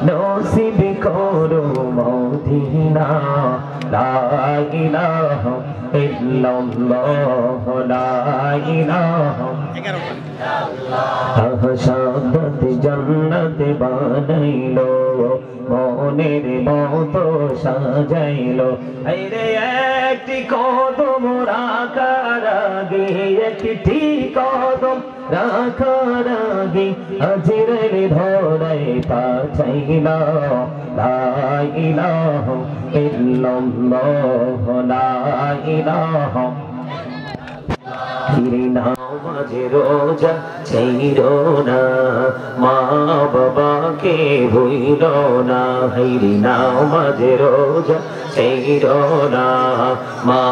নসিব করো মদিনা লা ইলাহা ইল্লাল্লাহ লা ইলাহা শাহাদাত জান্নাত বানাইলো মনের মতো সাজাইলো আইরে একটি কদম রাখার আগে একটি কদম রাখার আগে আজরাইল ধরাই পাঠাইলো লা ইলাহা ইল্লাল্লাহ লা ইলাহা নামাজে রোজা ছাইরো না মা বাবাকে ভুইলো না হাইরে নামাজে রোজা ছাইরো না মা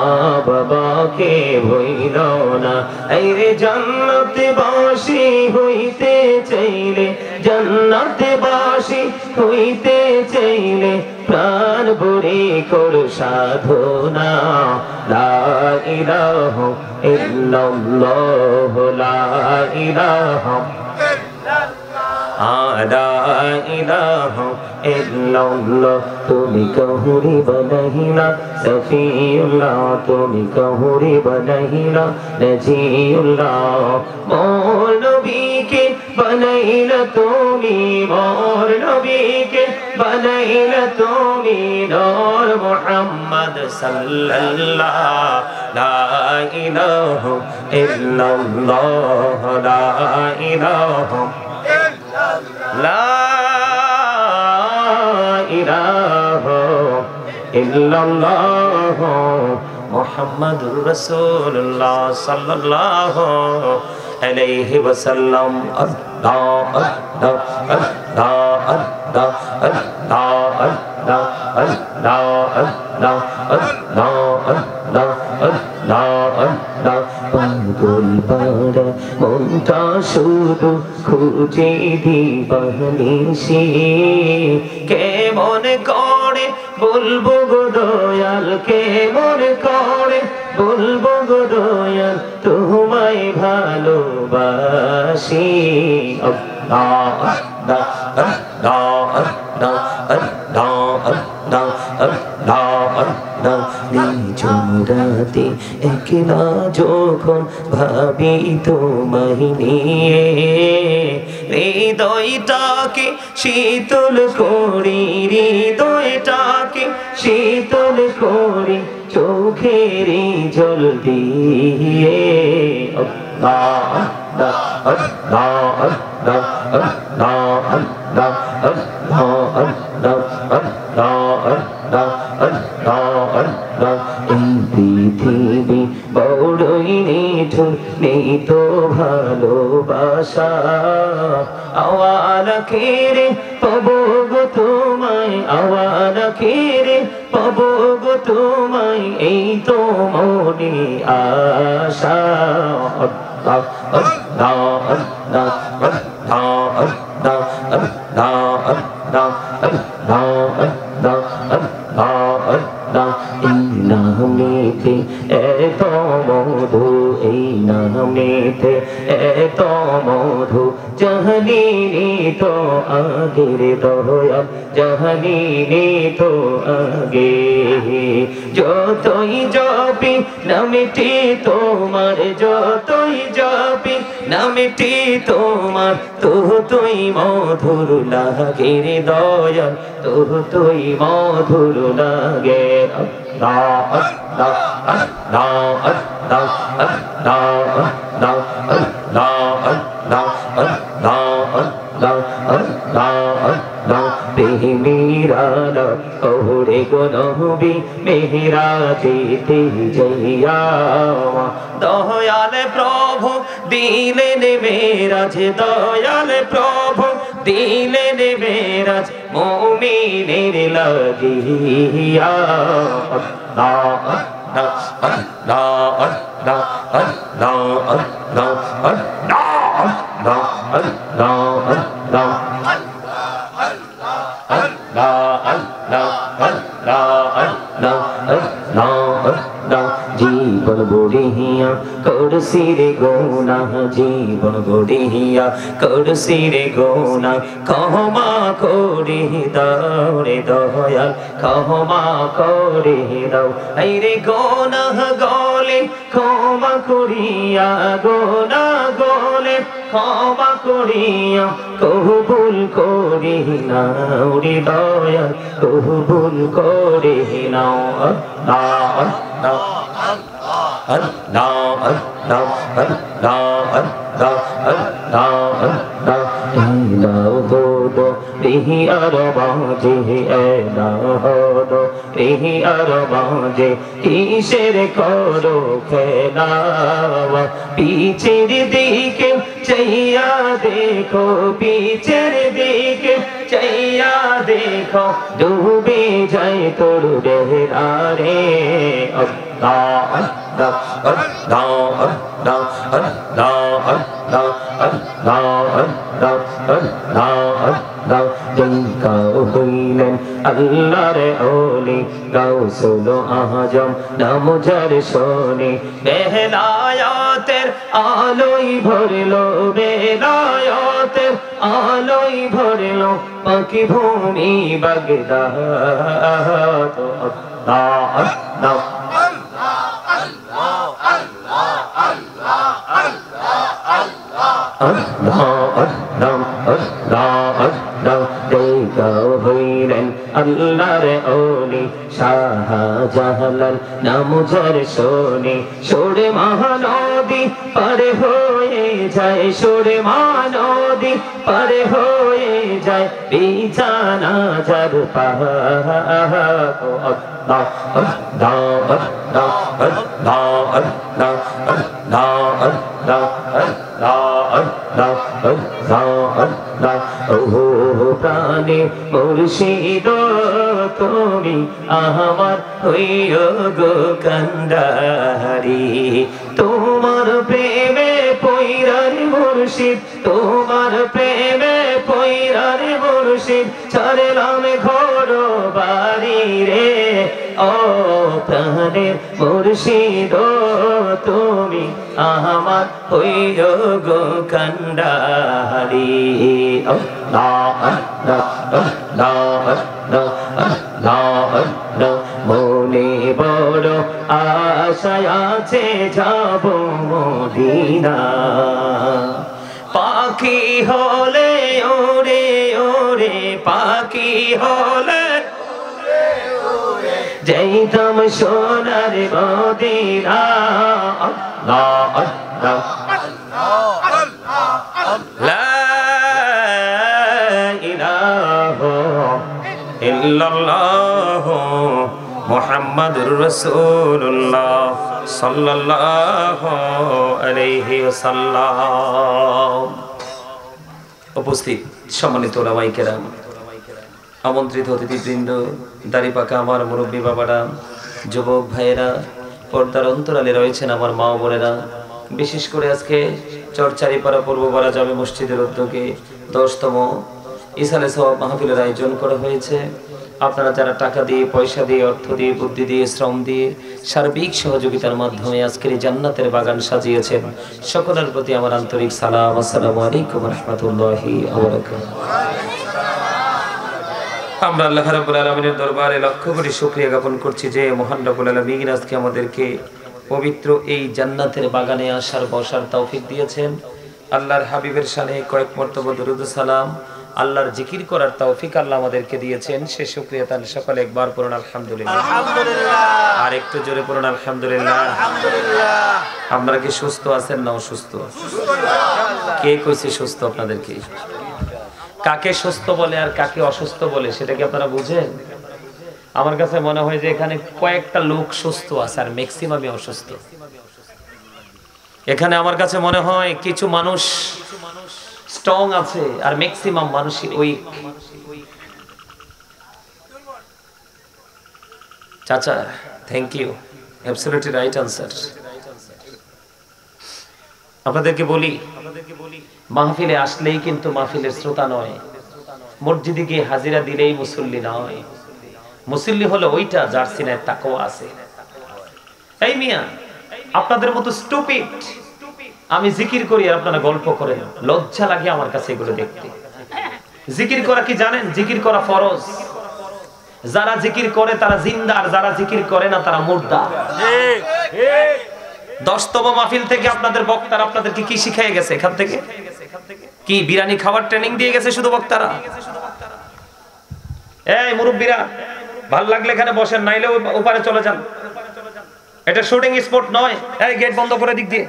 বাবাকে ভুইলো না আইরে জান্নাতে বাসী হইতে চাইলে জান্নাতে বাসী হইতে চাইলে প্রাণ ভরে কর সাধনা লা ইলাহা ইল্লাল্লাহ লা ইলাহা লা ইলাহা ইল্লাল্লাহ তুমি কহুরি বনহিলা সফিউল্লাহ তুমি কহুরি বনহিলা নজিউল্লাহ মোর নবীকে বনাইলা তুমি মোর নবীকে বনাইলা তুমি নূর মুহাম্মদ সাল্লাল্লাহ লা ইলাহা ইল্লাল্লাহ লা ইলাহা লা ইলাহা ইল্লাল্লাহ মুহাম্মাদুর রাসূলুল্লাহ সাল্লাল্লাহু আলাইহি ওয়াসাল্লাম আল্লাহ আল্লাহ আল্লাহ আল্লাহ আল্লাহ আল্লাহ আল্লাহ আল্লাহ আল্লাহ আল্লাহ পাগল পাড়া মনটা শুধু খুঁজে দিবানিসি কেমন করে বলবো গো দয়াল কেমন করে বলবো গো দয়াল তোমায় ভালোবাসি আল্লাহ আল্লাহ আল্লাহ আল্লাহ আল্লাহ আল্লাহ আল্লাহ আল্লাহ নিঝুমরাতে একলা যখন ভাবি তোমায় নিয়ে হৃদয়টাকে শীতল করি হৃদয়টাকে শীতল করি চোখের জল দিয়ে আল্লাহ আল্লাহ আল্লাহ আল্লাহ আল্লাহ আল্লাহ আল্লাহ আল্লাহ আল্লাহ আল্লাহ আল্লাহ এই পৃথিবী বড়ই নিঠুর নেই তো ভালোবাসা আওয়ালা কেড়ে পাবো গো তোমায় আওয়ালা কেড়ে পাবো গো তোমায় এই তো মনে আশা আল্লাহ আল্লাহ আল্লাহ আল্লাহ আল্লাহ আল্লাহ আল্লাহ আল্লাহ আল্লাহ আল্লাহ আল্লাহ এই নামেতে এত মধু এই নামেতে এত মধু জাহালিনি তো আগের দয়াল জাহালিনি তো আগে যতই জপি নামটি তোমার যতই জপি নামটি তোমার তুই মধুর লাগে রে দয়াল তুই মধুর লাগে আল্লাহ আল্লাহ আল্লাহ আল্লাহ আল্লাহ আল্লাহ আল্লাহ আল্লাহ আল্লাহ আল্লাহ আল্লাহ আল্লাহ মেহরানা ওরে গো নবী মেহরাজেতে যাইয়া দয়াল প্রভু দিলেন মেরাজ দয়াল প্রভু দিলেন মেরাজ মুমিনের লাগিয়া আল্লাহ আল্লাহ আল্লাহ আল্লাহ আল্লাহ আল্লাহ আল্লাহ আল্লাহ আল্লাহ জীবন গড়িয়া করছি রে গুনাহ জীবন গড়িয়া করছি রে গুনাহ ক্ষমা করে দাও রে দয়াল ক্ষমা করে দাও এই রে গুনাহ গলে ক্ষমা করিয়া গুনাহ গলে ক্ষমা করিয়া কবুল করি নাও রে দয়াল কবুল করে নাও আল্লাহ আল্লাহ আল্লাহ আল্লাহ আল্লাহ আল্লাহ আল্লাহ আল্লাহ ইলাহ দো রিহি আর বাজে ইলাহ দো রিহি আর বাজে কিসের করো খেলা পিছের দিকে চাইয়া দেখো পিছের দিকে চাইয়া দেখো ডুবে যায় তোর বেহরা রে আল্লাহ আল্লাহ আল্লাহ আল্লাহ আল্লাহ আল্লাহ আল্লাহ আল্লাহ আল্লাহ আল্লাহ জিনকাও হইলেন আল্লাহর ওলি গাউসুল আজম নাম যার শোনে বেলায়াতের আলোয় ভরলো বেলায়াতের আলোয় ভরলো পাখি ভূমি বাগদাদ আল্লাহ আল্লাহ আল্লাহর ওলি শাহজালাল নাম যার শোনে সোরে মহানদী পারে হয়ে যায় সোরে মহানদী পারে হয়ে যায় বিছানা যার পাহাড় আল্লাহ আল্লাহ আল্লাহ আল্লাহ আল্লাহ আল্লাহ আল্লাহ আল্লাহ আল্লাহ আল্লাহ ওহো প্রাণে মুর্শিদ তুমি আমার হইও গো কান্ডারি তোমার প্রেমে পয়রার মুর্শিদ তোমার প্রেমে পয়রার মুর্শিদ ছাড়লাম ঘর বাড়ি রে ও প্রাণের মুর্শিদ তুমি আমার হইও গো কান্ডারি আল্লাহ আল্লাহ আল্লাহ আল্লাহ আল্লাহ আল্লাহ মনে বড় আশা আছে যাব মদিনা পাখি হলে ওরে ওরে পাখি হলে যাইতাম সোনার মদিনা আল্লাহ আল্লাহ লা ইলাহা ইল্লাল্লাহ মুহাম্মাদুর রাসূলুল্লাহ সাল্লাল্লাহু আলাইহি ওয়াসাল্লাম। উপস্থিত সম্মানিত ওলামায়ে কেরাম, আমন্ত্রিত অতিথিবৃন্দ, দাড়িপাকা আমার মুরব্বী বাবারা, যুবক ভাইয়েরা, পর্দার অন্তরালে রয়েছেন আমার মা বোনেরা, বিশেষ করে আজকে চরচারিপাড়া পূর্বপাড়া জামে মসজিদের উদ্যোগে 10তম ইসালে সওয়াব মাহফিলের আয়োজন করা হয়েছে। আপনারা যারা টাকা দিয়ে, পয়সা দিয়ে, অর্থ দিয়ে, বুদ্ধি দিয়ে, শ্রম দিয়ে, সার্বিক সহযোগিতার মাধ্যমে আজকের এই জান্নাতের বাগান সাজিয়েছেন, সকলের প্রতি আমার আন্তরিক সালাম। আসসালামু আলাইকুম ওয়া রাহমাতুল্লাহি ওয়া বারাকাতুহু। আমরা আল্লাহ রাব্বুল আলামিনের দরবারে লক্ষ কোটি শুকরিয়া জ্ঞাপন করছি যে মহান রব্বুল আলামিন আজকে আমাদেরকে পবিত্র এই জান্নাতের বাগানে আসার বসার তৌফিক দিয়েছেন। আল্লাহর হাবিবের শানে কয়েক মর্তবা দরুদ সালাম, আল্লাহর জিকির করার তৌফিক আল্লাহ আমাদেরকে দিয়েছেন। সে শুকরিয়া তাহলে সকলে একবার পড়ুন আলহামদুলিল্লাহ। আলহামদুলিল্লাহ। আর একটু জোরে পড়ুন আলহামদুলিল্লাহ। আলহামদুলিল্লাহ। আপনারা কি সুস্থ আছেন না অসুস্থ? কে কইছে সুস্থ আপনাদেরকে? কাকে সুস্থ বলে আর কাকে অসুস্থ বলে সেটা কি আপনারা বুঝেন? আমার কাছে মনে হয় যে এখানে কয়েকটা লোক সুস্থ আছে আর ম্যাক্সিমামই অসুস্থ। এখানে আমার কাছে মনে হয় কিছু মানুষ স্ট্রং আছে আর ম্যাক্সিমাম মানুষই উইক। চাচা, thank you, absolutely right answer. আপনাদেরকে বলি, মাহফিলে আসলেই কিন্তু মাহফিলের শ্রোতা নয়, মসজিদে গিয়ে হাজিরা দিলেই মুসল্লি নয়। মুসল্লি হলো ওইটা যার সিনায় তাকওয়া আছে। এই মিয়া, আপনাদের মতো স্টুপিড আমি জিকির করি আর আপনারা গল্প করেন, লজ্জা লাগে আমার কাছে এগুলো দেখতে। জিকির করা কি জানেন? জিকির করা ফরজ। যারা জিকির করে তারা জিন্দা, আর যারা জিকির করে না তারা মুর্দা। 10তম মাহফিল থেকে আপনাদের বক্তারা আপনাদেরকে কি শিখিয়ে গেছে? এখান থেকে কি বিরিয়ানি খাওয়ার ট্রেনিং দিয়ে গেছে শুধু বক্তারা? এই মুরব্বীরা, ভাল লাগলে এখানে বসেন, নাইলে ওপারে চলে যান। এটা শুটিং স্পট নয়। এই গেট বন্ধ করে দিক দিয়ে,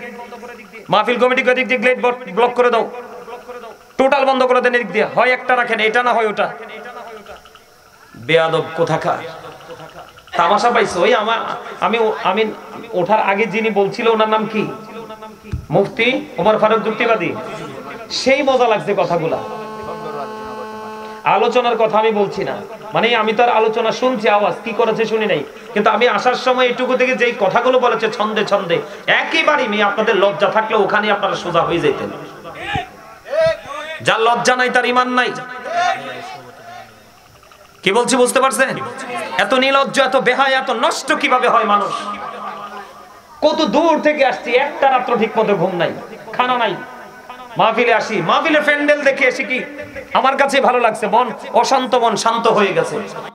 মাহফিল কমিটি করে দিক দিয়ে গেট ব্লক করে দাও, টোটাল বন্ধ করে দেন এদিক দিয়ে। হয় একটা রাখেন, এটা না হয় ওটা। বেয়াদব কোথাকার, তামাশা পাইছো? ওই আমি ওঠার আগে যিনি বলছিল ওনার নাম কি? মুফতি ওমর ফারুক যুক্তিবাদী। সেই মজা লাগছে কথাগুলা। আলোচনার কথা আমি বলছি না, মানে আমি তো আর আলোচনা শুনছি, আওয়াজ কি করেছে শুনি নাই, কিন্তু আমি আসার সময় এটুকু থেকে যেই কথাগুলো বলেছে ছন্দে ছন্দে, একেবারেই মেয়ে আপনাদের লজ্জা থাকলে ওখানে আপনারা সোজা হয়ে যেতেন। যার লজ্জা নাই তার ঈমান নাই। কি বলছি বুঝতে পারছেন? এত নির্লজ্জ, এত বেহায়া, এত নষ্ট কিভাবে হয় মানুষ? কত দূর থেকে আসছি, একটা রাত্র ঠিক মতো ঘুম নাই, খানা নাই। মাহফিলে আসি, মাহফিলের প্যান্ডেল দেখে এসে কি আমার কাছে ভালো লাগছে, মন অশান্ত, মন শান্ত হয়ে গেছে।